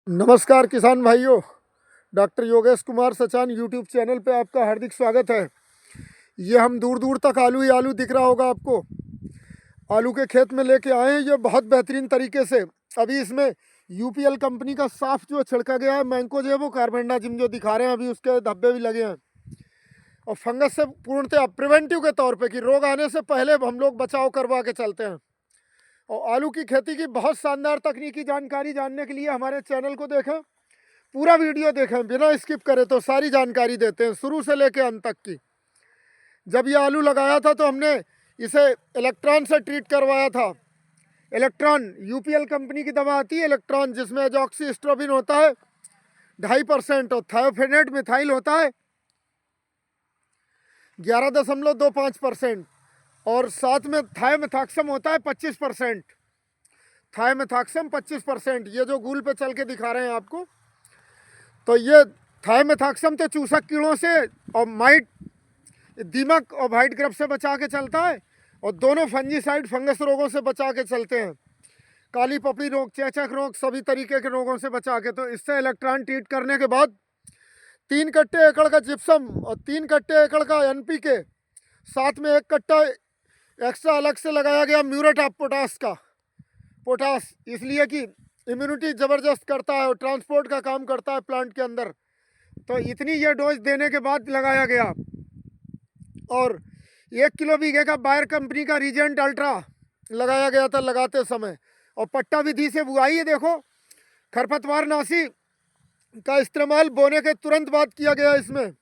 नमस्कार किसान भाइयों। Doctor Yogesh Kumar Sachan YouTube channel पे आपका हार्दिक स्वागत है। ये हम दूर दूर तक आलू ही आलू दिख रहा होगा आपको। आलू के खेत में लेके आए हैं ये बहुत बेहतरीन तरीके से। अभी इसमें यूपीएल कंपनी का साफ जो छिड़का गया है मैंकोजेब कार्बेंडाजिम जो दिखा रहे हैं, अभी उसके धब्बे भी लगे हैं। और फंगस से पूर्णतः प्रिवेंटिव के तौर पे कि रोग आने से पहले हम लोग बचाव करवा के चलते हैं। और आलू की खेती की बहुत शानदार तकनीकी जानकारी जानने के लिए हमारे चैनल को देखें, पूरा वीडियो देखें, बिना स्किप करें तो सारी जानकारी देते हैं शुरू से लेकर अंत तक की। जब ये आलू लगाया था तो हमने इसे इलेक्ट्रॉन से ट्रीट करवाया था। इलेक्ट्रॉन यूपीएल कंपनी की दवा आती है इलेक्ट्रॉन, जिसमें एजॉक्सी स्ट्रोबिन होता है 2.5% और थायोफेनेट मिथाइल होता है 11.25% और साथ में थायोमेथाक्सम होता है 25%। थायोमेथाक्सम 25%, ये जो गूल पे चल के दिखा रहे हैं आपको, तो ये थायोमेथाक्सम तो चूसक कीड़ों से और माइट दीमक और वाइट ग्रब से बचा के चलता है, और दोनों फंजीसाइड फंगस रोगों से बचा के चलते हैं, काली पपड़ी रोग, चेचक रोग, सभी तरीके के रोगों से बचा के। तो इससे इलेक्ट्रॉन ट्रीट करने के बाद 3 कट्टे एकड़ का जिप्सम और 3 कट्टे एकड़ का एनपीके, साथ में 1 कट्टा एक्स्ट्रा अलग से लगाया गया म्यूरेट ऑफ पोटास का। पोटास इसलिए कि इम्यूनिटी ज़बरदस्त करता है और ट्रांसपोर्ट का काम करता है प्लांट के अंदर। तो इतनी ये डोज देने के बाद लगाया गया। और 1 किलो बीघे का बायर कंपनी का रीजेंट अल्ट्रा लगाया गया था लगाते समय। और पट्टा विधि से बुआई है, देखो खरपतवार नाशी का इस्तेमाल बोने के तुरंत बाद किया गया इसमें,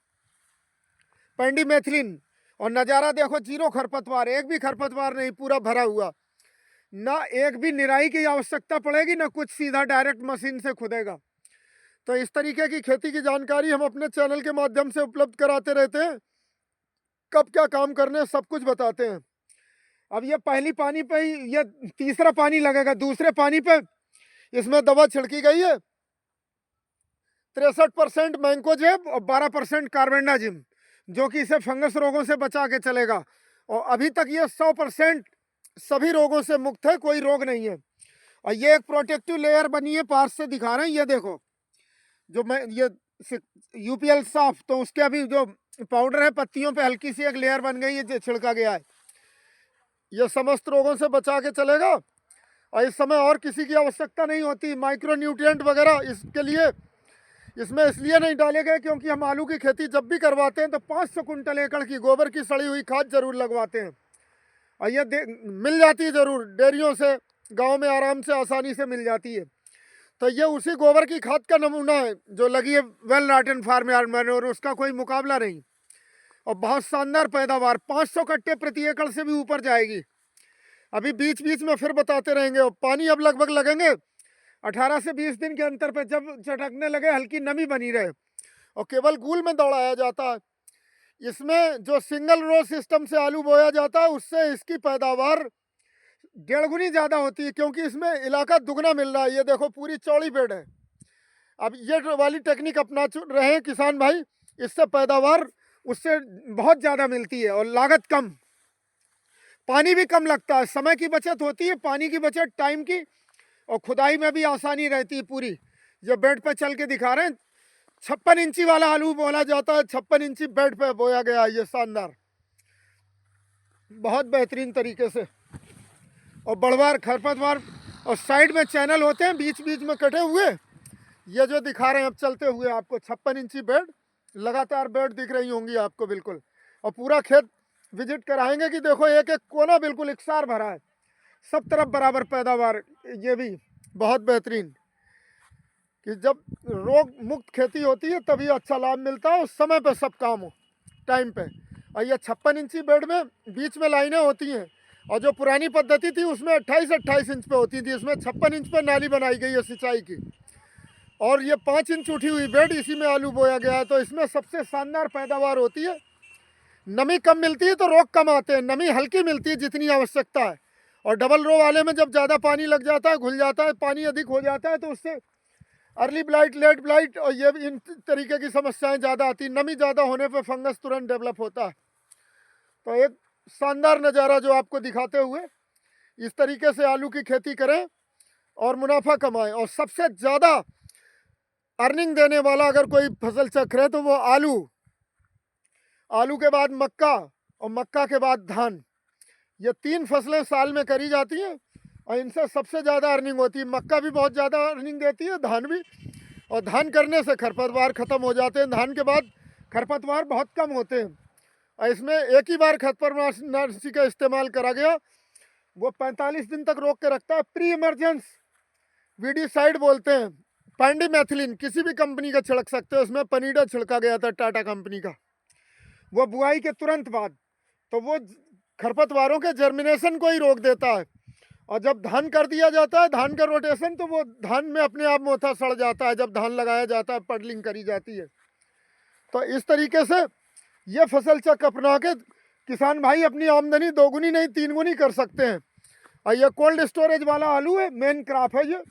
पेंडीमेथिलिन। और नज़ारा देखो, 0 खरपतवार, एक भी खरपतवार नहीं, पूरा भरा हुआ, ना एक भी निराई की आवश्यकता पड़ेगी, ना कुछ, सीधा डायरेक्ट मशीन से खुदेगा। तो इस तरीके की खेती की जानकारी हम अपने चैनल के माध्यम से उपलब्ध कराते रहते हैं, कब क्या काम करने सब कुछ बताते हैं। अब ये पहली पानी पे ही ये तीसरा पानी लगेगा, दूसरे पानी पे इसमें दवा छिड़की गई है 63% मैंकोजेब और 12% कार्बेंडाजिम, जो कि इसे फंगस रोगों से बचा के चलेगा। और अभी तक ये 100% सभी रोगों से मुक्त है, कोई रोग नहीं है। और ये एक प्रोटेक्टिव लेयर बनी है, पास से दिखा रहे हैं, ये देखो जो मैं ये यूपीएल साफ, तो उसके अभी जो पाउडर है पत्तियों पे हल्की सी एक लेयर बन गई है, जो छिड़का गया है, ये समस्त रोगों से बचा के चलेगा। और इस समय और किसी की आवश्यकता नहीं होती, माइक्रो न्यूट्रिएंट वगैरह इसके लिए इसमें इसलिए नहीं डाले गए क्योंकि हम आलू की खेती जब भी करवाते हैं तो 500 कुंटल एकड़ की गोबर की सड़ी हुई खाद जरूर लगवाते हैं। और ये मिल जाती है ज़रूर, डेयरियों से गांव में आराम से आसानी से मिल जाती है। तो ये उसी गोबर की खाद का नमूना है जो लगी है well rotten farm yard manure, उसका कोई मुकाबला नहीं। और बहुत शानदार पैदावार, 500 कट्टे प्रति एकड़ से भी ऊपर जाएगी। अभी बीच बीच में फिर बताते रहेंगे। और पानी अब लगभग लगेंगे 18 से 20 दिन के अंतर पे, जब चटकने लगे, हल्की नमी बनी रहे। और केवल गूल में दौड़ाया जाता है। इसमें जो सिंगल रो सिस्टम से आलू बोया जाता है, उससे इसकी पैदावार 1.5 गुनी ज़्यादा होती है, क्योंकि इसमें इलाका दुगना मिल रहा है। ये देखो पूरी चौड़ी बेड है। अब ये वाली टेक्निक अपना रहे हैं किसान भाई, इससे पैदावार उससे बहुत ज़्यादा मिलती है और लागत कम, पानी भी कम लगता है, समय की बचत होती है, पानी की बचत, टाइम की, और खुदाई में भी आसानी रहती है पूरी। ये बेड पे चल के दिखा रहे हैं, 56 इंची वाला आलू बोला जाता है, 56 इंची बेड पे बोया गया है। ये शानदार, बहुत बेहतरीन तरीके से। और बड़वार खरपतवार, और साइड में चैनल होते हैं बीच बीच में कटे हुए, ये जो दिखा रहे हैं अब चलते हुए आपको, 56 इंची बेड, लगातार बेड दिख रही होंगी आपको बिल्कुल। और पूरा खेत विजिट कराएंगे कि देखो एक एक कोना बिल्कुल इकसार भरा है, सब तरफ बराबर पैदावार। ये भी बहुत बेहतरीन कि जब रोग मुक्त खेती होती है तभी अच्छा लाभ मिलता है, उस समय पे सब काम हो टाइम पे। और ये 56 इंची बेड में बीच में लाइनें होती हैं, और जो पुरानी पद्धति थी उसमें 28-28 इंच पे होती थी, इसमें 56 इंच पे नाली बनाई गई है सिंचाई की। और ये 5 इंच उठी हुई बेड, इसी में आलू बोया गया है। तो इसमें सबसे शानदार पैदावार होती है। नमी कम मिलती है तो रोग कम आते हैं, नमी हल्की मिलती है जितनी आवश्यकता है। और डबल रो वाले में जब ज़्यादा पानी लग जाता है, घुल जाता है, पानी अधिक हो जाता है, तो उससे अर्ली ब्लाइट, लेट ब्लाइट और ये इन तरीके की समस्याएं ज़्यादा आती। नमी ज़्यादा होने पर फंगस तुरंत डेवलप होता है। तो एक शानदार नज़ारा जो आपको दिखाते हुए, इस तरीके से आलू की खेती करें और मुनाफा कमाएं। और सबसे ज़्यादा अर्निंग देने वाला अगर कोई फसल चक्र है तो वो आलू, आलू के बाद मक्का और मक्का के बाद धान, ये 3 फसलें साल में करी जाती हैं और इनसे सबसे ज़्यादा अर्निंग होती है। मक्का भी बहुत ज़्यादा अर्निंग देती है, धान भी। और धान करने से खरपतवार ख़त्म हो जाते हैं, धान के बाद खरपतवार बहुत कम होते हैं। और इसमें एक ही बार खरपतवारनाशी का इस्तेमाल करा गया, वो 45 दिन तक रोक के रखता है। प्री इमरजेंस वीडीसाइड बोलते हैं, पैंडीमेथिलिन किसी भी कंपनी का छिड़क सकते हो। उसमें पनीडा छिड़का गया था टाटा कंपनी का, वो बुआई के तुरंत बाद, तो वो खरपतवारों के जर्मिनेशन को ही रोक देता है। और जब धान कर दिया जाता है, धान का रोटेशन, तो वो धान में अपने आप मोथा सड़ जाता है जब धान लगाया जाता है, पडलिंग करी जाती है। तो इस तरीके से ये फसल चक्र अपना के किसान भाई अपनी आमदनी दोगुनी नहीं 3 गुनी कर सकते हैं। और ये कोल्ड स्टोरेज वाला आलू है, मेन क्रॉप है, ये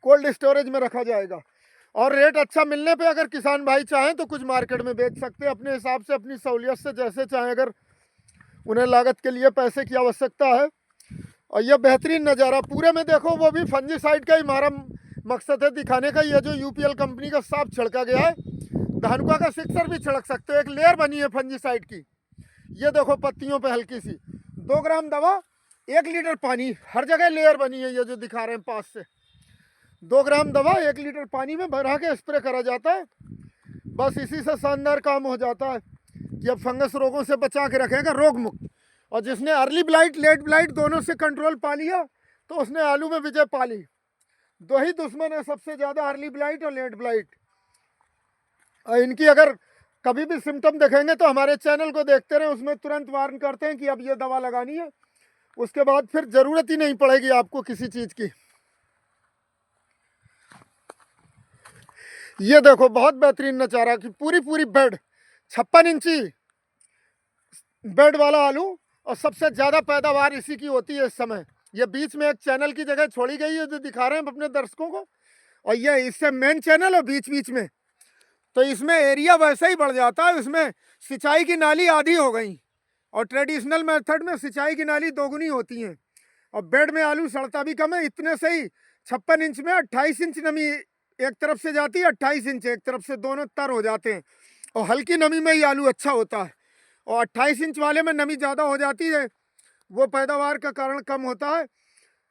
कोल्ड स्टोरेज में रखा जाएगा। और रेट अच्छा मिलने पे अगर किसान भाई चाहें तो कुछ मार्केट में बेच सकते हैं अपने हिसाब से, अपनी सहूलियत से, जैसे चाहें, अगर उन्हें लागत के लिए पैसे की आवश्यकता है। और यह बेहतरीन नज़ारा पूरे में देखो, वो भी फंजीसाइड का ही हमारा मकसद है दिखाने का। ये जो यूपीएल कंपनी का साफ छिड़का गया है, धानुका का सिक्सर भी छिड़क सकते हो, एक लेयर बनी है फंजीसाइड की। ये देखो पत्तियों पे हल्की सी 2 ग्राम दवा 1 लीटर पानी, हर जगह लेयर बनी है। ये जो दिखा रहे हैं पास से 2 ग्राम दवा 1 लीटर पानी में भरा के स्प्रे करा जाता है। बस इसी से शानदार काम हो जाता है कि अब फंगस रोगों से बचा के रखेगा, रोग मुक्त। और जिसने अर्ली ब्लाइट लेट ब्लाइट दोनों से कंट्रोल पा लिया तो उसने आलू में विजय पा ली। 2 ही दुश्मन है सबसे ज़्यादा, अर्ली ब्लाइट और लेट ब्लाइट। और इनकी अगर कभी भी सिम्टम देखेंगे तो हमारे चैनल को देखते रहें, उसमें तुरंत वार्न करते हैं कि अब ये दवा लगानी है। उसके बाद फिर ज़रूरत ही नहीं पड़ेगी आपको किसी चीज़ की। ये देखो बहुत बेहतरीन नज़ारा की पूरी बेड 56 इंची बेड वाला आलू, और सबसे ज़्यादा पैदावार इसी की होती है इस समय। ये बीच में एक चैनल की जगह छोड़ी गई है जो दिखा रहे हैं अपने दर्शकों को, और ये इससे मेन चैनल है बीच बीच में, तो इसमें एरिया वैसे ही बढ़ जाता है। इसमें सिंचाई की नाली आधी हो गई, और ट्रेडिशनल मेथड में सिंचाई की नाली दोगुनी होती हैं। और बेड में आलू सड़ता भी कम है, इतने से ही 56 इंच में 28 इंच नमी एक तरफ से जाती है, 28 इंच एक तरफ से, दोनों तर हो जाते हैं। और हल्की नमी में ही आलू अच्छा होता है, और 28 इंच वाले में नमी ज़्यादा हो जाती है, वो पैदावार का कारण कम होता है।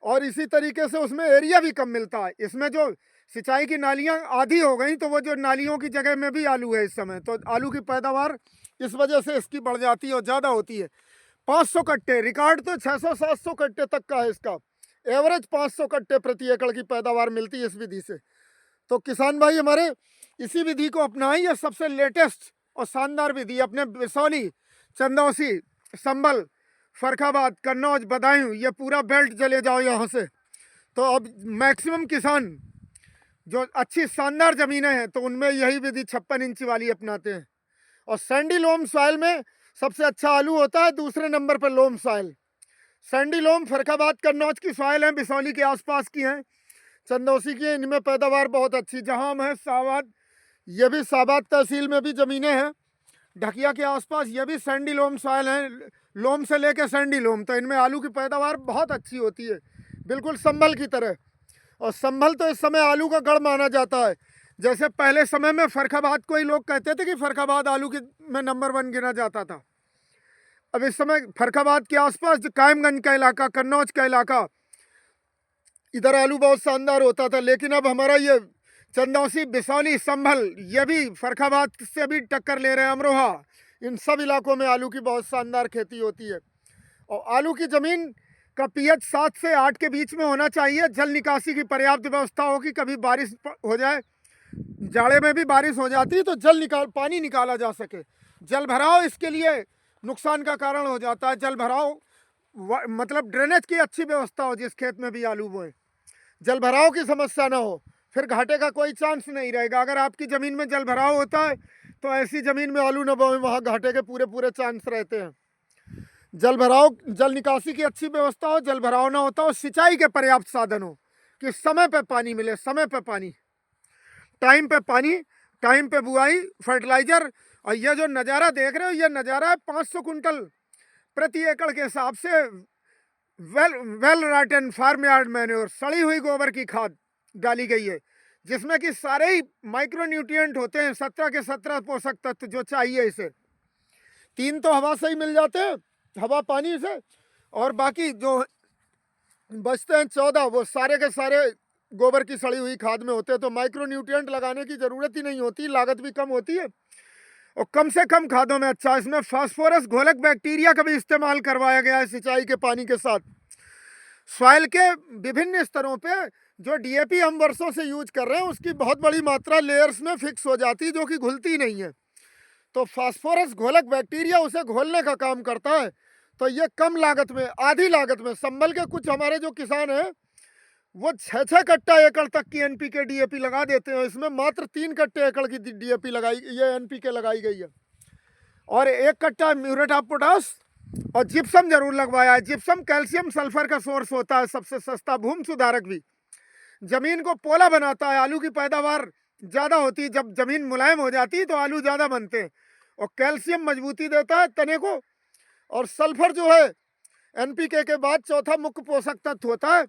और इसी तरीके से उसमें एरिया भी कम मिलता है। इसमें जो सिंचाई की नालियाँ आधी हो गई, तो वो जो नालियों की जगह में भी आलू है इस समय, तो आलू की पैदावार इस वजह से इसकी बढ़ जाती है और ज़्यादा होती है। 500 कट्टे, रिकॉर्ड तो 600-700 कट्टे तक का है इसका, एवरेज 500 कट्टे प्रति एकड़ की पैदावार मिलती है इस विधि से। तो किसान भाई हमारे इसी विधि को अपनाएं, ये सबसे लेटेस्ट और शानदार विधि। अपने बिसौली, चंदौसी, संभल, फरखाबाद, कन्नौज, बदायूं, ये पूरा बेल्ट चले जाओ यहाँ से, तो अब मैक्सिमम किसान जो अच्छी शानदार ज़मीनें हैं तो उनमें यही विधि 56 इंची वाली अपनाते हैं। और सैंडी लोम सॉइल में सबसे अच्छा आलू होता है, दूसरे नंबर पर लोम सॉइल। सैंडी लोम फरखाबाद, कन्नौज की सॉइल है, बिसौली के आसपास की हैं, चंदौसी की, इनमें पैदावार बहुत अच्छी। जहाँ हम हैं साबाद, ये भी साबाद तहसील में भी ज़मीनें हैं, ढकिया के आसपास, ये भी सैंडी लोम सॉइल हैं, लोम से लेके सैंडी लोम, तो इनमें आलू की पैदावार बहुत अच्छी होती है, बिल्कुल संभल की तरह। और संभल तो इस समय आलू का गढ़ माना जाता है। जैसे पहले समय में फरखाबाद को ही लोग कहते थे कि फरखाबाद आलू की में नंबर 1 गिना जाता था। अब इस समय फरखाबाद के आसपास जो कायमगंज का इलाका, कन्नौज का इलाका, इधर आलू बहुत शानदार होता था। लेकिन अब हमारा ये चंदौसी, बिसौली, संभल, ये भी फरखाबाद से भी टक्कर ले रहे हैं, अमरोहा, इन सब इलाकों में आलू की बहुत शानदार खेती होती है। और आलू की ज़मीन का पीएच 7 से 8 के बीच में होना चाहिए। जल निकासी की पर्याप्त व्यवस्था हो कि कभी बारिश हो जाए, जाड़े में भी बारिश हो जाती है, तो पानी निकाला जा सके। जल भराव इसके लिए नुकसान का कारण हो जाता है। जल भराव मतलब ड्रेनेज की अच्छी व्यवस्था हो जिस खेत में भी आलू बोए, जल भराव की समस्या ना हो, फिर घाटे का कोई चांस नहीं रहेगा। अगर आपकी ज़मीन में जल भराव होता है तो ऐसी ज़मीन में आलू न बोए, वहाँ घाटे के पूरे चांस रहते हैं। जल भराव, जल निकासी की अच्छी व्यवस्था हो, जल भराव ना होता हो, सिंचाई के पर्याप्त साधन हो कि समय पे पानी मिले, समय पे पानी, टाइम पे पानी, टाइम पे बुआई, फर्टिलाइजर। और ये जो नज़ारा देख रहे हो, ये नज़ारा है 500 कुंटल प्रति एकड़ के हिसाब से well rotten farm yard manure, सड़ी हुई गोबर की खाद डाली गई है। जिसमें कि सारे ही माइक्रोन्यूट्रिएंट होते हैं, 17 के 17 पोषक तत्व जो चाहिए इसे। 3 तो हवा से ही मिल जाते हैं, हवा पानी से, और बाकी जो बचते हैं 14 वो सारे के सारे गोबर की सड़ी हुई खाद में होते हैं। तो माइक्रोन्यूट्रिएंट लगाने की ज़रूरत ही नहीं होती, लागत भी कम होती है और कम से कम खादों में अच्छा। इसमें फास्फोरस घोलक बैक्टीरिया का भी इस्तेमाल करवाया गया है सिंचाई के पानी के साथ। सॉइल के विभिन्न स्तरों पे जो डीएपी हम वर्षों से यूज कर रहे हैं उसकी बहुत बड़ी मात्रा लेयर्स में फिक्स हो जाती है, जो कि घुलती नहीं है। तो फास्फोरस घोलक बैक्टीरिया उसे घोलने का काम करता है। तो ये कम लागत में, आधी लागत में, संभल के कुछ हमारे जो किसान हैं वो 6-6 कट्टा एकड़ तक की एनपीके डीएपी लगा देते हैं। इसमें मात्र 3 कट्टे एकड़ की डीएपी लगाई, ये एनपीके लगाई गई है, और 1 कट्टा म्यूरेट ऑफ पोटाश और जिप्सम जरूर लगवाया है। जिप्सम कैल्शियम सल्फर का सोर्स होता है, सबसे सस्ता, भूमि सुधारक भी, जमीन को पोला बनाता है, आलू की पैदावार ज़्यादा होती है। जब जमीन मुलायम हो जाती है तो आलू ज़्यादा बनते हैं, और कैल्शियम मजबूती देता है तने को, और सल्फर जो है एनपीके के बाद चौथा मुख्य पोषक तत्व होता है,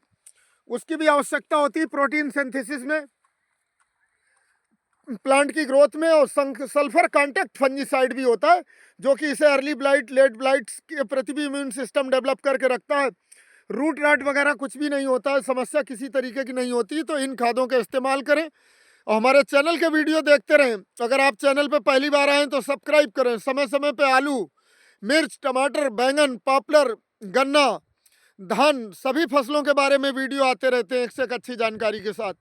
उसकी भी आवश्यकता होती है प्रोटीन सिंथेसिस में, प्लांट की ग्रोथ में। और सल्फर कांटेक्ट फंजीसाइड भी होता है, जो कि इसे अर्ली ब्लाइट, लेट ब्लाइट्स के प्रति भी इम्यून सिस्टम डेवलप करके रखता है। रूट राट वगैरह कुछ भी नहीं होता है, समस्या किसी तरीके की नहीं होती। तो इन खादों का इस्तेमाल करें और हमारे चैनल के वीडियो देखते रहें। अगर आप चैनल पे पहली बार आएँ तो सब्सक्राइब करें। समय समय पे आलू, मिर्च, टमाटर, बैंगन, पॉपुलर, गन्ना, धान, सभी फसलों के बारे में वीडियो आते रहते हैं एक से एक अच्छी जानकारी के साथ।